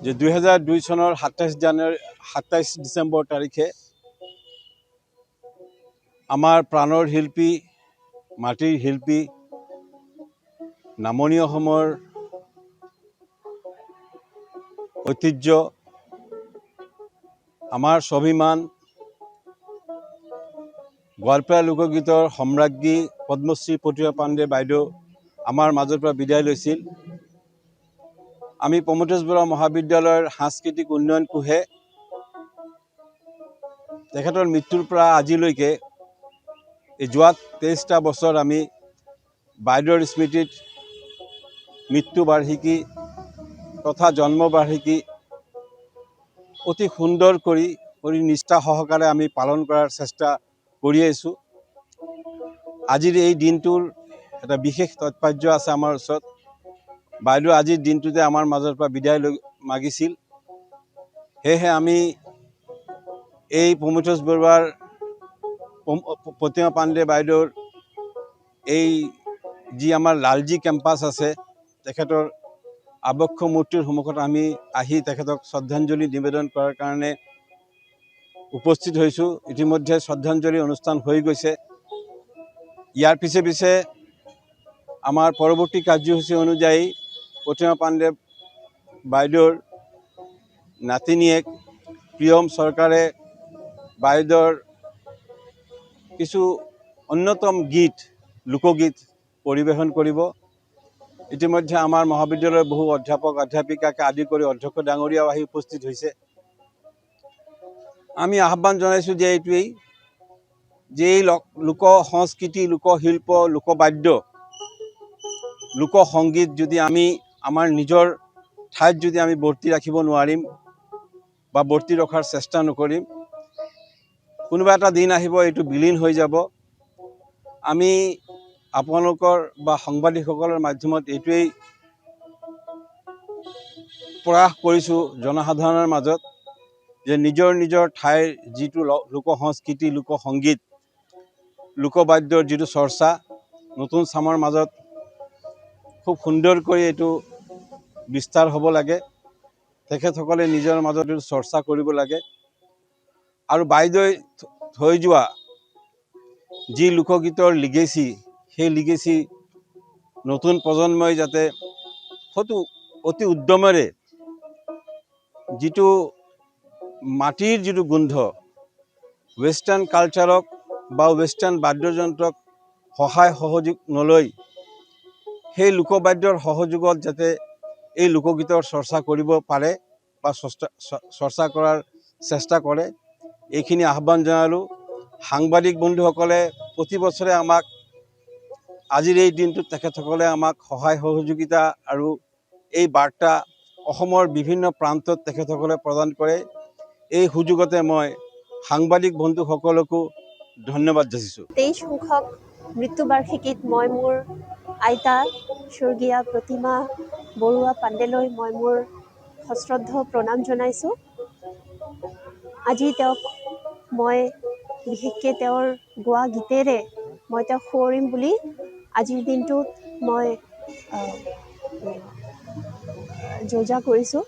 যে 2002 চনৰ 27 ডিচেম্বৰ তাৰিখে আমাৰ প্ৰাণৰ শিল্পী মাটিৰ শিল্পী নামনি অসমৰ ঐতিহ্য আমাৰ স্বাভিমান গোৱালপাৰা লোকগীতৰ সম্ৰাজ্ঞী পদ্মশ্ৰী প্ৰতিভা পাণ্ডে বাইদেউ আমাৰ মাজৰ পৰা বিদায় লৈছিল। আমি প্ৰমথেশ বৰুৱা মহাবিদ্যালয়ৰ সাংস্কৃতিক উন্নয়ন কোষে তেখেতৰ মৃত্যুৰ পৰা আজিলৈকে যোৱা 23টা বছৰ আমি বাইদেউৰ স্মৃতিত মৃত্যু বাৰ্ষিকী তথা জন্ম বাৰ্ষিকী অতি সুন্দৰ কৰি নিষ্ঠা সহকাৰে আমি পালন কৰাৰ চেষ্টা কৰি আছোঁ। আজিৰ এই দিনটোৰ এটা বিশেষ তাৎপৰ্য আছে আমাৰ ওচৰত। বাইদেউ আজিৰ দিনটোতে আমাৰ মাজৰ পৰা বিদায় মাগিছিল। সেয়েহে আমি এই প্ৰমথেশ বৰুৱাৰ প্ৰতিমা পাণ্ডে বাইদেউৰ এই যি আমাৰ লালজি কেম্পাছ আছে তেখেতৰ আবক্ষ মূৰ্তিৰ সন্মুখত আমি আহি তেখেতক শ্ৰদ্ধাঞ্জলি নিবেদন কৰাৰ কাৰণে উপস্থিত হৈছোঁ। ইতিমধ্যে শ্ৰদ্ধাঞ্জলি অনুষ্ঠান হৈ গৈছে। ইয়াৰ পিছে আমাৰ পৰৱৰ্তী কাৰ্যসূচী অনুযায়ী প্ৰতিমা পাণ্ডে বাইদেউৰ নাতিনীয়েক প্ৰিয়ম চৰকাৰে বাইদেউৰ কিছু অন্যতম গীত লোকগীত পৰিৱেশন কৰিব। ইতিমধ্যে আমাৰ মহাবিদ্যালয়ৰ বহু অধ্যাপক অধ্যাপিকাকে আদি কৰি অধ্যক্ষ ডাঙৰীয়াও আহি উপস্থিত হৈছে। আমি আহ্বান জনাইছোঁ যে এইটোৱেই যে এই লোক সংস্কৃতি লোকশিল্প লোকবাদ্য লোকসংগীত যদি আমি আমাৰ নিজৰ ঠাইত যদি আমি বৰ্তি ৰাখিব নোৱাৰিম বা বৰ্তি ৰখাৰ চেষ্টা নকৰিম, কোনোবা এটা দিন আহিব এইটো বিলীন হৈ যাব। আমি আপোনালোকৰ বা সাংবাদিকসকলৰ মাধ্যমত এইটোৱেই প্ৰয়াস কৰিছোঁ জনসাধাৰণৰ মাজত যে নিজৰ ঠাইৰ যিটো লোকসংস্কৃতি লোকসংগীত লোকবাদ্যৰ যিটো চৰ্চা নতুন চামৰ মাজত খুব সুন্দৰকৈ এইটো বিস্তাৰ হ'ব লাগে। তেখেতসকলে নিজৰ মাজত এইটো চৰ্চা কৰিব লাগে আৰু বাইদেৱে থৈ যোৱা যি লোকগীতৰ লিগেচি সেই লিগেচি নতুন প্ৰজন্মই যাতে অতি উদ্যমেৰে যিটো মাটিৰ যিটো গোন্ধ ৱেষ্টাৰ্ণ কালচাৰক বা ৱেষ্টাৰ্ণ বাদ্যযন্ত্ৰক সহায় সহযোগ নলৈ সেই লোকবাদ্যৰ সহযোগত যাতে এই লোকগীতৰ চৰ্চা কৰিব পাৰে বা চৰ্চা কৰাৰ চেষ্টা কৰে, এইখিনি আহ্বান জনালোঁ। সাংবাদিক বন্ধুসকলে প্ৰতি বছৰে আমাক আজিৰ এই দিনটোত তেখেতসকলে আমাক সহায় সহযোগিতা আৰু এই বাৰ্তা অসমৰ বিভিন্ন প্ৰান্তত তেখেতসকলে প্ৰদান কৰে। এই সুযোগতে মই সাংবাদিক বন্ধুসকলকো ধন্যবাদ যাচিছোঁ। 23 সংখ্যক মৃত্যুবাৰ্ষিকীত মই মোৰ আইতা স্বৰ্গীয়া প্ৰতিমা বৰুৱা পাণ্ডেলৈ মই মোৰ সশ্ৰদ্ধ প্ৰণাম জনাইছোঁ। আজি তেওঁক মই বিশেষকৈ তেওঁৰ গোৱা গীতেৰে মই তেওঁক সোঁৱৰিম বুলি আজিৰ দিনটোত মই যোজা কৰিছোঁ।